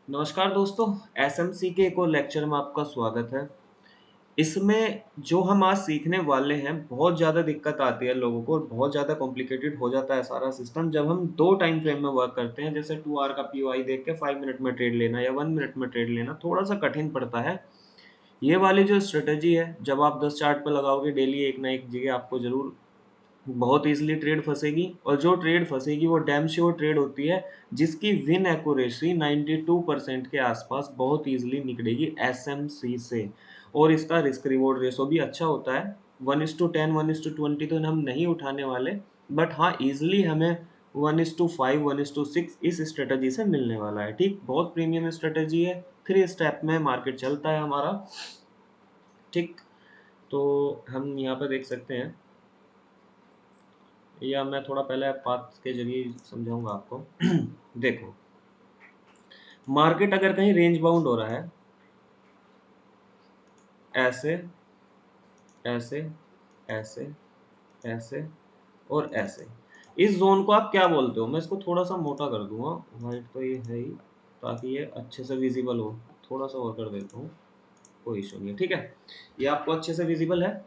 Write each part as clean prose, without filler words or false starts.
नमस्कार दोस्तों, एसएमसी के एक और लेक्चर में आपका स्वागत है। इसमें जो हम आज सीखने वाले हैं, बहुत ज़्यादा दिक्कत आती है लोगों को और बहुत ज़्यादा कॉम्प्लिकेटेड हो जाता है सारा सिस्टम जब हम 2 टाइम फ्रेम में वर्क करते हैं। जैसे 2 आवर का पीओआई देख के 5 मिनट में ट्रेड लेना या 1 मिनट में ट्रेड लेना, थोड़ा-सा कठिन पड़ता है। ये वाली जो स्ट्रैटेजी है, जब आप 10 चार्ट पे लगाओगे डेली एक ना एक जगह आपको ज़रूर बहुत ईज़िली ट्रेड फँसेगी और जो ट्रेड फँसेगी वो डैम श्योर ट्रेड होती है, जिसकी विन एक्यूरेसी 92% के आसपास बहुत ईज़िली निकलेगी एसएमसी से और इसका रिस्क रिवॉर्ड रेशो भी अच्छा होता है। 1:10, 1:20 तो हम नहीं उठाने वाले, बट हाँ, ईज़िली हमें 1:5, 1:6 इस स्ट्रैटेजी से मिलने वाला है, ठीक? बहुत प्रीमियम स्ट्रैटेजी है, 3 स्टेप में मार्केट चलता है हमारा, ठीक? तो हम यहाँ पे देख सकते हैं या मैं थोड़ा पहले पाथ के ज़रिए समझाऊँगा आपको। देखो, मार्केट अगर कहीं रेंज बाउंड हो रहा है, ऐसे, ऐसे, ऐसे, ऐसे और ऐसे। इस ज़ोन को आप क्या बोलते हो? मैं इसको थोड़ा-सा मोटा कर दूँगा, व्हाइट तो ये है ही, ताकि ये अच्छे से विज़िबल हो। थोड़ा-सा और कर देता हूँ, कोई इश्यू नहीं है, ठीक है? ये आपको अच्छे से विज़िबल है?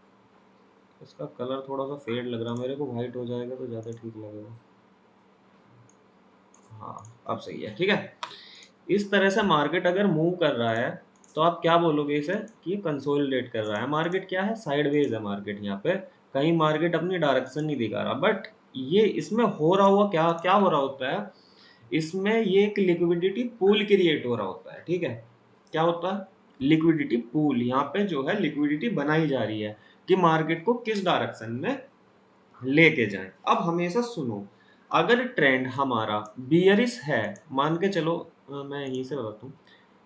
इसका कलर थोड़ा-सा फेड लग रहा है मेरे को, व्हाइट हो जाएगा तो ज़्यादा ठीक लगेगा। हाँ, अब सही है, ठीक है? इस तरह से मार्केट अगर मूव कर रहा है, तो आप क्या बोलोगे इसे कि ये कंसोलिडेट कर रहा है। मार्केट क्या है? साइडवेज है मार्केट यहाँ पे। कहीं मार्केट अपनी डायरेक्शन नहीं दिखा रहा। बट ये इसमें हो रहा हुआ क्या क्या हो रहा होता है? इसमें ये एक लिक्विडिटी पूल क्रिएट हो रहा होता है, ठीक है? क्या होता है? Liquidity pool. यहाँ पे जो है लिक्विडिटी बनाई जा रही है कि मार्केट को किस डायरेक्शन में लेके जाएं। अब हमेशा सुनो, अगर ट्रेंड हमारा बियरिश है, मान के चलो, मैं यहीं से बताता हूँ,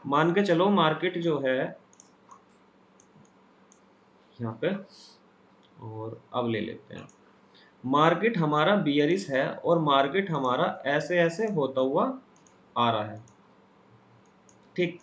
मान के चलो मार्केट जो है यहाँ पे, और अब ले लेते हैं, मार्केट हमारा बियरिश है और मार्केट हमारा ऐसे ऐसे होता हुआ आ रहा है, ठीक?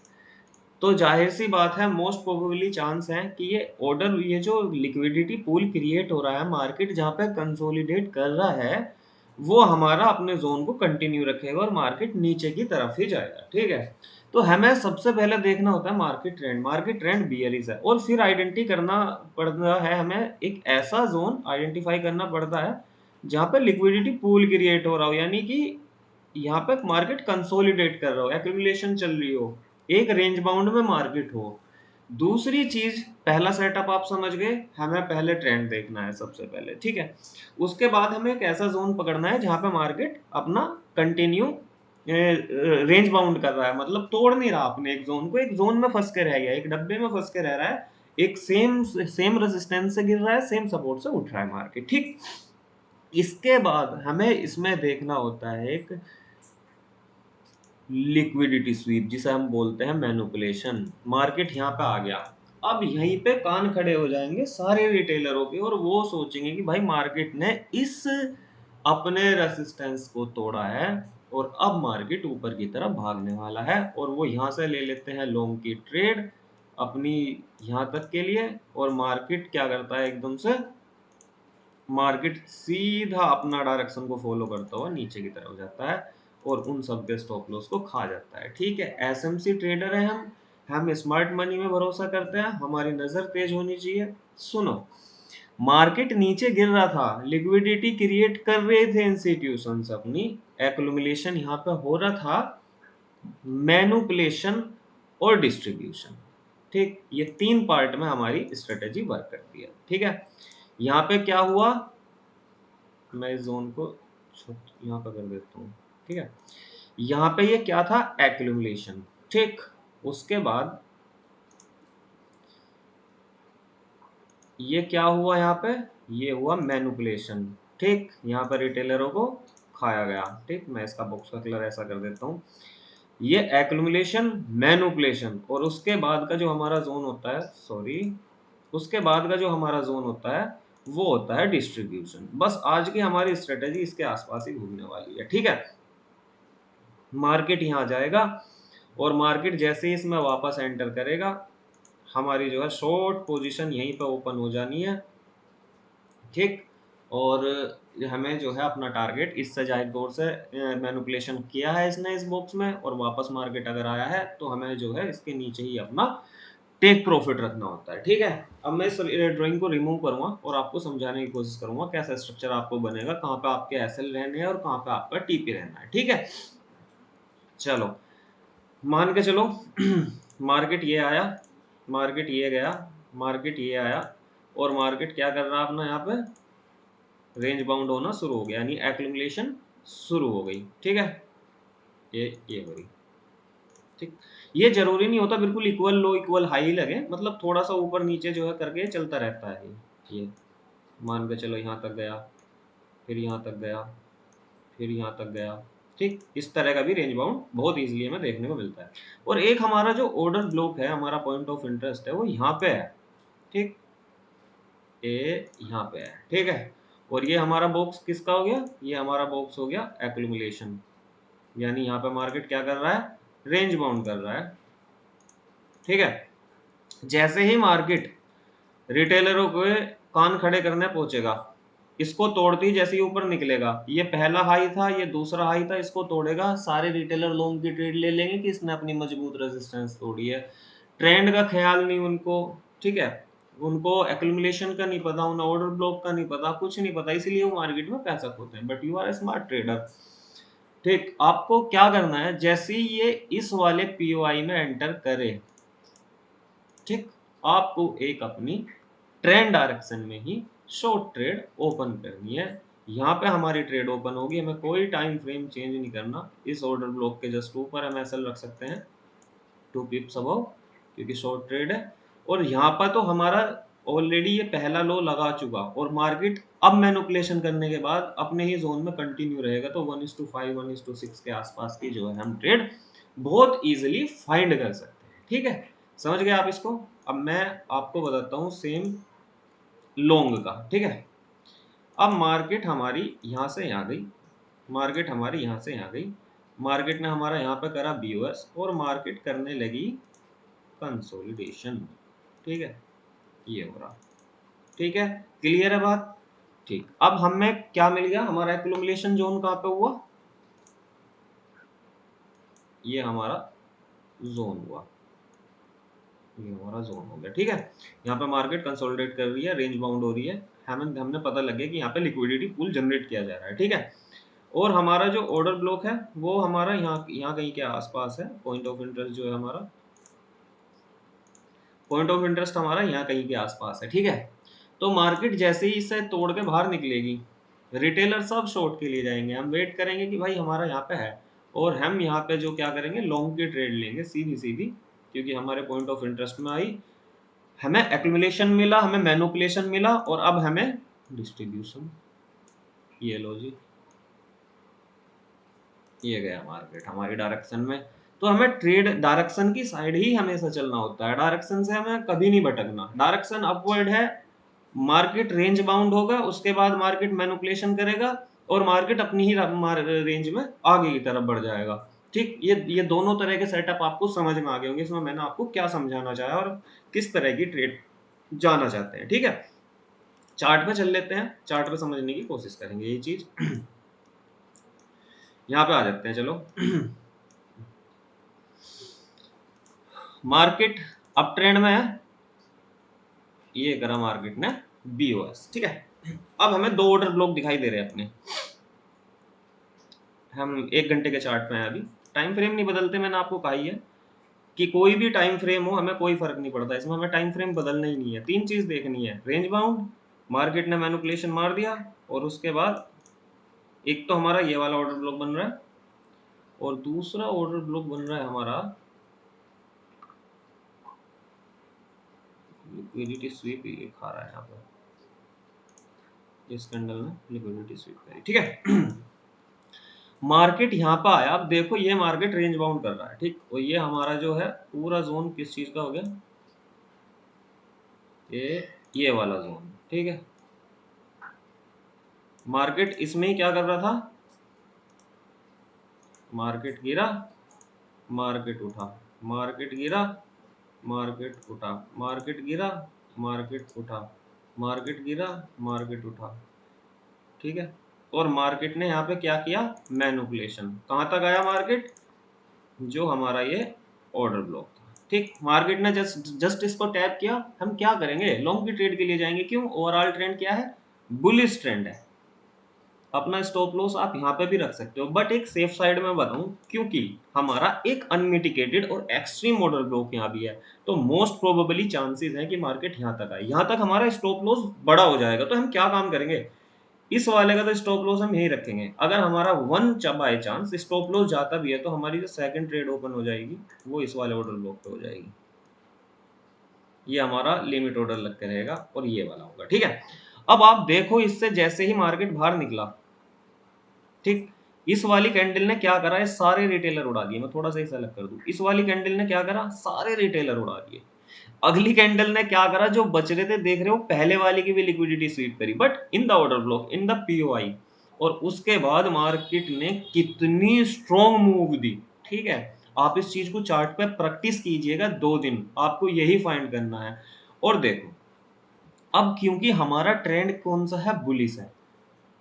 तो जाहिर सी बात है, मोस्ट प्रोबेबली चांस है कि ये जो लिक्विडिटी पूल क्रिएट हो रहा है, मार्केट जहाँ पे कंसोलिडेट कर रहा है, वो हमारा अपने जोन को कंटिन्यू रखेगा और मार्केट नीचे की तरफ ही जाएगा, ठीक है? तो हमें सबसे पहले देखना होता है मार्केट ट्रेंड बियरिश है और फिर आइडेंटिटी करना पड़ता है, हमें एक ऐसा जोन आइडेंटिफाई करना पड़ता है जहाँ पे लिक्विडिटी पूल क्रिएट हो रहा हो, यानी कि यहाँ पे मार्केट कंसोलिडेट कर रहा हो, एक्यूमुलेशन चल रही हो, एक रेंज बाउंड में मार्केट हो। दूसरी चीज, पहला सेटअप आप समझ गए, हमें पहले ट्रेंड देखना है सबसे पहले, ठीक है? उसके बाद हमें एक ऐसा जोन पकड़ना है जहां पे मार्केट अपना कंटिन्यू रेंज बाउंड कर रहा है, मतलब तोड़ नहीं रहा अपने एक जोन को, एक जोन में फंस के रह गया, एक डब्बे में फंस के रह रहा है, एक सेम सेम रेजिस्टेंस से गिर रहा है, सेम सपोर्ट से उठ रहा है मार्केट, ठीक? इसके बाद हमें इसमें देखना होता है एक लिक्विडिटी स्वीप, जिसे हम बोलते हैं मैनिपुलेशन। मार्केट यहाँ पे आ गया, अब यहीं पे कान खड़े हो जाएंगे सारे रिटेलरों के और वो सोचेंगे कि भाई मार्केट ने इस अपने रेसिस्टेंस को तोड़ा है और अब मार्केट ऊपर की तरफ भागने वाला है, और वो यहाँ से ले लेते हैं लॉन्ग की ट्रेड अपनी यहाँ तक के लिए, और मार्केट क्या करता है एकदम से, मार्केट सीधा अपना डायरेक्शन को फॉलो करता हुआ नीचे की तरफ जाता है और उन सब के स्टॉप लॉस को खा जाता है, ठीक है? एसएमसी ट्रेडर है हम स्मार्ट मनी में भरोसा करते हैं, हमारी नजर तेज होनी चाहिए। सुनो, मार्केट नीचे गिर रहा था, लिक्विडिटी क्रिएट कर रहे थे इंस्टीट्यूशंस अपनी, एक्युमुलेशन यहाँ पे हो रहा था, मैनुपुलेशन और डिस्ट्रीब्यूशन, ठीक? ये 3 पार्ट में हमारी स्ट्रेटेजी वर्क करती है, ठीक है? यहाँ पे क्या हुआ, मैं इस ज़ोन को यहाँ पर कर देता हूँ, ठीक है? यहाँ पे ये क्या था, एक्यूमुलेशन, ठीक? उसके बाद ये क्या हुआ यहाँ पे, ये हुआ मैनिपुलेशन, ठीक? यहाँ पर रिटेलरों को खाया गया, ठीक? मैं इसका बॉक्स का कलर ऐसा कर देता हूँ। ये एक्यूमुलेशन, मैनिपुलेशन, और उसके बाद का जो हमारा जोन होता है, सॉरी, उसके बाद का जो हमारा जोन होता है वो होता है डिस्ट्रीब्यूशन। बस आज की हमारी स्ट्रेटेजी इसके आसपास ही घूमने वाली है, ठीक है? मार्केट यहाँ जाएगा और मार्केट जैसे ही इसमें वापस एंटर करेगा, हमारी जो है शॉर्ट पोजीशन यहीं पे ओपन हो जानी है, ठीक? और हमें जो है अपना टारगेट इससे जायद दौर से मैनिपुलेशन किया है इसने इस बॉक्स में, और वापस मार्केट अगर आया है तो हमें जो है इसके नीचे ही अपना टेक प्रॉफिट रखना होता है। ठीक है, अब मैं इस ड्राइंग को रिमूव करूंगा और आपको समझाने की कोशिश करूंगा कैसा स्ट्रक्चर आपको बनेगा, कहाँ पे आपके एसएल रहने हैं और कहाँ पे आपका टीपी रहना है। ठीक है, चलो मान के चलो मार्केट ये आया, मार्केट ये गया, मार्केट ये आया, और मार्केट क्या कर रहा है अपना यहाँ पे रेंज बाउंड होना शुरू हो गया, यानी एक्यूमुलेशन शुरू हो गई। ठीक है, ये हो रही। ठीक, ये जरूरी नहीं होता बिल्कुल इक्वल लो इक्वल हाई लगे, मतलब थोड़ा सा ऊपर नीचे जो है करके चलता रहता है। ये मान के चलो यहाँ तक गया, फिर यहाँ तक गया, फिर यहाँ तक गया। ठीक, इस तरह का भी रेंज बाउंड बहुत इजीली हमें देखने को मिलता है। और एक हमारा जो ऑर्डर ब्लॉक है, हमारा पॉइंट ऑफ इंटरेस्ट है, वो यहाँ पे है। ठीक, ये यहाँ पे है। ठीक है, और ये हमारा बॉक्स किसका हो गया, ये हमारा बॉक्स हो गया एक्यूमुलेशन, यानी यहाँ पे मार्केट क्या कर रहा है, रेंज बाउंड कर रहा है। ठीक है, जैसे ही मार्केट रिटेलरों के कान खड़े करने पहुंचेगा, इसको तोड़ते ही जैसे ही ऊपर निकलेगा, ये पहला हाई था, ये दूसरा हाई था, इसको तोड़ेगा, सारे रिटेलर लॉन्ग की ट्रेड ले लेंगे कि इसने अपनी मजबूत रेजिस्टेंस तोड़ी है। ट्रेंड का ख्याल नहीं उनको। ठीक है, उनको एक्यूमुलेशन का नहीं पता, उन्हें ऑर्डर ब्लॉक का नहीं पता, कुछ नहीं पता, इसलिए वो मार्केट में पैसा खोते हैं। But you are a smart trader. ठीक, आपको क्या करना है, जैसे ही ये इस वाले पीओआई में एंटर करे, ठीक, आपको एक अपनी ट्रेंड डायरेक्शन में ही शॉर्ट ट्रेड ओपन करनी है। यहाँ पे हमारी ट्रेड ओपन होगी, हमें कोई टाइम फ्रेम चेंज नहीं करना। इस ऑर्डर ब्लॉक के जस्ट ऊपर हम एसएल रख सकते हैं 2 पिप्स अबव, क्योंकि शॉर्ट ट्रेड है। और यहाँ पर तो हमारा ऑलरेडी ये पहला लो लगा चुका, और मार्केट अब मैनिपुलेशन करने के बाद अपने ही जोन में कंटिन्यू रहेगा, तो 1:5 1:6 के आसपास की जो है हम ट्रेड बहुत इजीली फाइंड कर सकते हैं। ठीक है, समझ गए आप इसको। अब मैं आपको बताता हूँ सेम लॉन्ग का। ठीक है, अब मार्केट हमारी यहाँ से यहाँ गई, मार्केट हमारी यहाँ से यहाँ गई, मार्केट ने हमारा यहाँ पे करा बीओएस, और मार्केट करने लगी कंसोलिडेशन। ठीक है, ये हो रहा। ठीक है, क्लियर है बात। ठीक, अब हमें क्या मिल गया, हमारा एक्यूमुलेशन जोन कहाँ पे हुआ, ये हमारा जोन हुआ, ये हमारा जोन हो गया। ठीक है, यहाँ पे मार्केट कंसोलिडेट कर रही है, रेंज बाउंड हो रही है, हमने पता लग गया कि यहाँ पे लिक्विडिटी पूल जनरेट किया जा रहा है। ठीक है, और हमारा जो ऑर्डर ब्लॉक है वो हमारा यहाँ कहीं के आसपास है। पॉइंट ऑफ इंटरेस्ट जो है हमारा, पॉइंट ऑफ इंटरेस्ट हमारा यहाँ कहीं के आसपास है। ठीक है, तो मार्केट जैसे ही इसे तोड़ के बाहर निकलेगी, रिटेलर सब शॉर्ट के लिए जाएंगे, हम वेट करेंगे कि भाई हमारा यहाँ पे है, और हम यहाँ पे जो क्या करेंगे, लॉन्ग की ट्रेड लेंगे सीधी सीधी, क्योंकि हमारे पॉइंट ऑफ इंटरेस्ट में आई, हमें एक्यूमुलेशन मिला, हमें मैनिपुलेशन मिला, और अब हमें डिस्ट्रीब्यूशन। ये लो जी, ये गया मार्केट हमारी डायरेक्शन में। तो हमें ट्रेड डायरेक्शन की साइड ही हमेशा चलना होता है, डायरेक्शन से हमें कभी नहीं भटकना। डायरेक्शन अपवर्ड है, मार्केट रेंज बाउंड होगा, उसके बाद मार्केट मैनिपुलेशन करेगा, और मार्केट अपनी ही रेंज में आगे की तरफ बढ़ जाएगा। ठीक, ये दोनों तरह के सेटअप आपको समझ में आ गए होंगे, इसमें मैंने आपको क्या समझाना चाहा और किस तरह की ट्रेड जाना चाहते हैं। ठीक है, चार्ट पे चल लेते हैं, चार्ट पे समझने की कोशिश करेंगे ये चीज। यहाँ पे आ जाते हैं, चलो। मार्केट अप ट्रेंड में है, ये करा मार्केट ने बीओएस। ठीक है, अब हमें दो ऑर्डर ब्लॉक दिखाई दे रहे हैं अपने, हम 1 घंटे के चार्ट में हैं अभी। टाइम फ्रेम नहीं बदलते, मैंने आपको कहा ही है कि कोई भी टाइम फ्रेम हो हमें कोई फर्क नहीं पड़ता, इसमें हमें टाइम फ्रेम बदलना ही नहीं है। तीन चीज देखनी है, रेंज बाउंड, मार्केट ने मैनिपुलेशन मार दिया, और उसके बाद एक तो हमारा ये वाला ऑर्डर ब्लॉक बन रहा है, और दूसरा ऑर्डर ब्लॉक बन रहा है हमारा लिक्विडिटी स्वीप। ये खा रहा है यहाँ पर, इस कैंडल ने लिक्विडिटी स्वीप करी। ठीक है, मार्केट यहाँ पर आया, अब देखो ये मार्केट रेंज बाउंड कर रहा है। ठीक, और ये हमारा जो है पूरा जोन किस चीज का हो गया, ये वाला जोन। ठीक है, मार्केट इसमें ही क्या कर रहा था, मार्केट गिरा, मार्केट उठा, मार्केट गिरा, मार्केट उठा, मार्केट गिरा, मार्केट उठा, मार्केट गिरा, मार्केट उठा, ठीक है। और मार्केट ने यहाँ पे क्या किया, मैनिपुलेशन। कहाँ तक आया मार्केट, जो हमारा ये ऑर्डर ब्लॉक था, ठीक। मार्केट ने जस्ट इसको टैप किया, हम क्या करेंगे, लॉन्ग की ट्रेड के लिए जाएंगे। क्यों, ओवरऑल ट्रेंड क्या है, बुलिश ट्रेंड है। अपना स्टॉप लॉस आप यहाँ पे भी रख सकते हो, बट एक सेफ साइड में बताऊं, क्योंकि हमारा एक अनमिटिकेटेड और एक्सट्रीम ऑर्डर ब्लॉक यहाँ भी है, तो मोस्ट प्रोबेबली चांसेस है कि मार्केट यहाँ तक आए। यहाँ तक हमारा स्टॉप लॉस बड़ा हो जाएगा, तो हम क्या काम करेंगे, इस वाले का तो स्टॉप लॉस हम यही रखेंगे। अगर हमारा one by chance stop loss जाता भी है, तो हमारी जो सेकंड ट्रेड ओपन हो जाएगी वो इस वाले ऑर्डर ब्लॉक पे हो जाएगी। ये हमारा लिमिट ऑर्डर लग के रहेगा और ये वाला होगा, ठीक है। अब आप देखो, इससे जैसे ही मार्केट बाहर निकला, ठीक, इस वाली कैंडल ने क्या करा है, सारे रिटेलर उड़ा दिए। मैं थोड़ा सा इसे अलग कर दूं, इस वाली कैंडल ने क्या करा, सारे रिटेलर उड़ा दिए। अगली कैंडल ने क्या करा, जो बच रहे थे, देख रहे हो, पहले वाली की भी लिक्विडिटी स्वीप करी, but in the order block, in the POI. और उसके बाद मार्केट ने कितनी स्ट्रॉन्ग मूव दी, ठीक है। आप इस चीज को चार्ट पे प्रैक्टिस कीजिएगा 2 दिन, आपको यही फाइंड करना है। और देखो, अब क्योंकि हमारा ट्रेंड कौन सा है, बुलिश है,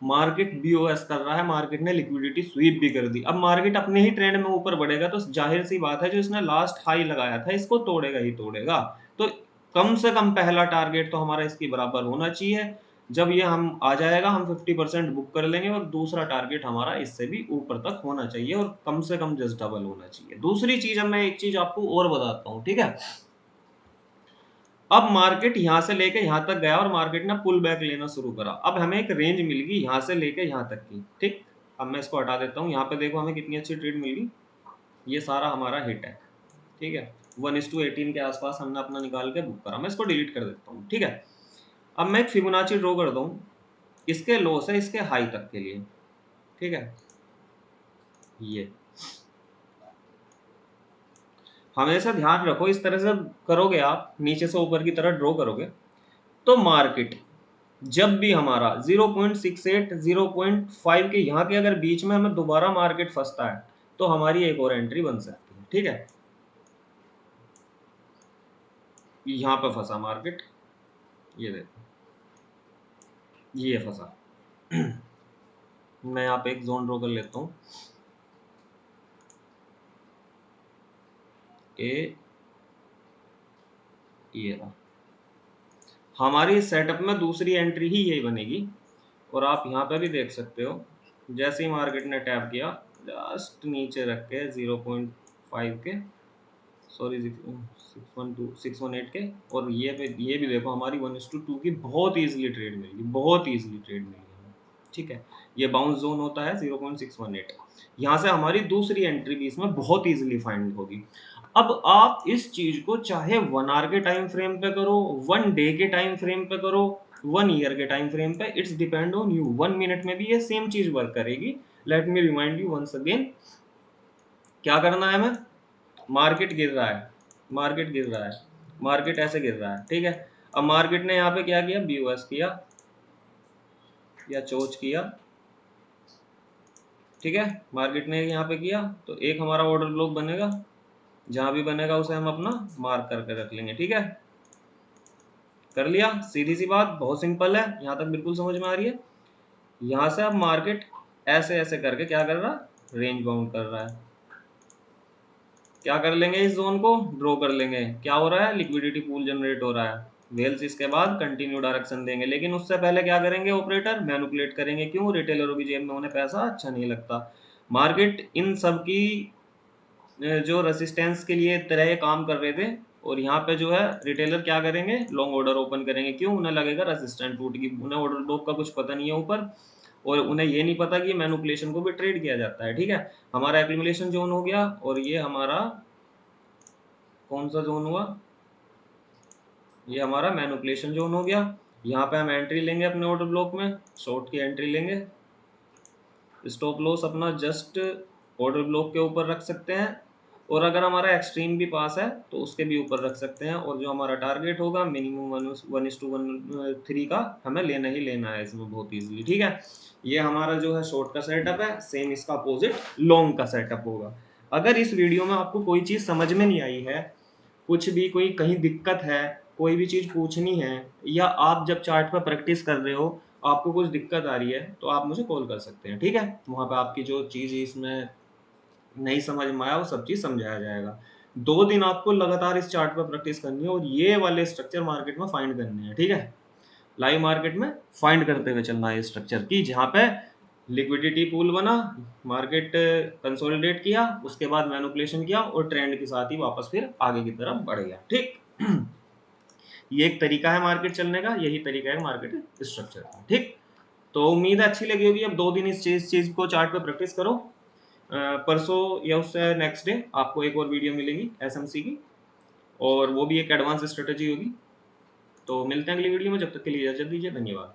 मार्केट बीओएस कर रहा है, मार्केट ने लिक्विडिटी स्वीप भी कर दी। अब मार्केट अपने ही ट्रेंड में ऊपर बढ़ेगा, तो जाहिर सी बात है जो इसने लास्ट हाई लगाया था इसको तोड़ेगा ही तोड़ेगा। तो कम से कम पहला टारगेट तो हमारा इसके बराबर होना चाहिए। जब ये हम आ जाएगा, हम 50% बुक कर लेंगे, और दूसरा टारगेट हमारा इससे भी ऊपर तक होना चाहिए, और कम से कम जस्ट डबल होना चाहिए। दूसरी चीज, अब मैं एक चीज आपको और बताता हूँ, ठीक है। अब मार्केट यहां से लेके यहां तक गया और मार्केट ने पुल बैक लेना शुरू करा। अब हमें एक रेंज मिल गई यहां से लेके यहां तक की, ठीक। अब मैं इसको हटा देता हूँ, यहाँ पे देखो हमें कितनी अच्छी ट्रेड मिल गई। ये सारा हमारा हिट है, ठीक है। 1:18 के आसपास हमने अपना निकाल के बुक करा। मैं इसको डिलीट कर देता हूँ, ठीक है। अब मैं एक फिबोनाची ड्रॉ कर दूँ, इसके लो से इसके हाई तक के लिए, ठीक है। ये हमेशा ध्यान रखो, इस तरह से करोगे आप, नीचे से ऊपर की तरह ड्रॉ करोगे, तो मार्केट जब भी हमारा 0.68 0.5 के यहाँ के अगर बीच में हमें दोबारा मार्केट फंसता है, तो हमारी एक और एंट्री बन सकती है, ठीक है। यहाँ पे फंसा मार्केट, ये देखो, ये फंसा। मैं यहाँ पे एक जोन ड्रॉ कर लेता हूँ, ये रहा। हमारी सेटअप में दूसरी एंट्री ही यही बनेगी। और आप यहाँ पे भी देख सकते हो, जैसे ही मार्केट ने टैप किया, जस्ट नीचे रख के 0.5 के, सॉरी 618 के, और ये भी देखो हमारी 1:2 की बहुत ईजिली ट्रेड मिलेगी, बहुत ईजिली ट्रेड मिलेगी हमें, ठीक है। ये बाउंस जोन होता है 0.618, यहाँ से हमारी दूसरी एंट्री भी इसमें बहुत ईजिली फाइंड होगी। अब आप इस चीज को चाहे 1 आवर के टाइम फ्रेम पे करो, 1 डे के टाइम फ्रेम पे करो, 1 ईयर के टाइम फ्रेम पे, it's depend on you. 1 minute में भी ये सेम चीज वर्क करेगी। Let me remind you once again, क्या करना है हमें, मार्केट गिर रहा है, मार्केट गिर रहा है, मार्केट ऐसे गिर रहा है, ठीक है। अब मार्केट ने यहाँ पे क्या किया, बीओएस किया या चोच किया, ठीक है। मार्केट ने यहाँ पे किया, तो एक हमारा ऑर्डर ब्लॉक बनेगा, जहां भी बनेगा उसे हम अपना मार्क करके रख लेंगे, ठीक है। कर लिया, सीधी सी बात, बहुत सिंपल है, यहाँ तक बिल्कुल समझ में आ रही है। यहाँ से अब मार्केट ऐसे ऐसे करके क्या कर रहा है, रेंज बाउंड कर रहा है। क्या कर लेंगे, इस जोन को ड्रॉ कर लेंगे। क्या हो रहा है, लिक्विडिटी पूल जनरेट हो रहा है, वेल्स इसके बाद कंटिन्यू डायरेक्शन देंगे, लेकिन उससे पहले क्या करेंगे, ऑपरेटर मैनिपुलेट करेंगे। क्यों, रिटेलरों की जेब में उन्हें पैसा अच्छा नहीं लगता। मार्केट इन सब की जो रेसिस्टेंस के लिए तरह काम कर रहे थे, और यहाँ पे जो है रिटेलर क्या करेंगे, लॉन्ग ऑर्डर ओपन करेंगे। क्यों, उन्हें लगेगा रेसिस्टेंस टूट गई, उन्हें ऑर्डर ब्लॉक का कुछ पता नहीं है ऊपर, और उन्हें ये नहीं पता कि मैनिपुलेशन को भी ट्रेड किया जाता है, ठीक है। हमारा एक्यूमुलेशन जोन हो गया, और ये हमारा कौन सा जोन हुआ, ये हमारा मैनिपुलेशन जोन हो गया। यहाँ पे हम एंट्री लेंगे अपने ऑर्डर ब्लॉक में, शॉर्ट की एंट्री लेंगे, स्टॉप लॉस अपना जस्ट ऑर्डर ब्लॉक के ऊपर रख सकते हैं, और अगर हमारा एक्सट्रीम भी पास है तो उसके भी ऊपर रख सकते हैं। और जो हमारा टारगेट होगा मिनिमम 1:13 का हमें लेना ही लेना है इसमें, बहुत इजीली, ठीक है। ये हमारा जो है शॉर्ट का सेटअप है, सेम इसका अपोजिट लॉन्ग का सेटअप होगा। अगर इस वीडियो में आपको कोई चीज़ समझ में नहीं आई है, कुछ भी कोई कहीं दिक्कत है, कोई भी चीज़ पूछनी है, या आप जब चार्ट पर प्रैक्टिस कर रहे हो आपको कुछ दिक्कत आ रही है तो आप मुझे कॉल कर सकते हैं, ठीक है? वहाँ पे आपकी जो चीज़ इसमें नहीं समझ में आया वो सब चीज़ समझाया जाएगा। 2 दिन आपको लगातार इस चार्ट पे प्रैक्टिस करनी है और ये वाले स्ट्रक्चर मार्केट में फाइंड करने हैं, ठीक है? लाइव मार्केट में फाइंड करते हुए चलना है स्ट्रक्चर की जहाँ पे लिक्विडिटी पूल बना, मार्केट कंसोलिडेट किया, उसके बाद मैनिपुलेशन किया और ट्रेंड के साथ ही वापस फिर आगे की तरफ बढ़ गया, ठीक? ये एक तरीका है मार्केट चलने का, यही तरीका है मार्केट स्ट्रक्चर का, ठीक? तो उम्मीद है अच्छी लगी होगी। अब 2 दिन इस चीज़ को चार्ट पे प्रैक्टिस करो। परसों या उससे नेक्स्ट डे आपको एक और वीडियो मिलेगी एसएमसी की, और वो भी एक एडवांस स्ट्रेटजी होगी। तो मिलते हैं अगली वीडियो में, जब तक के लिए इजाज़त दीजिए, धन्यवाद।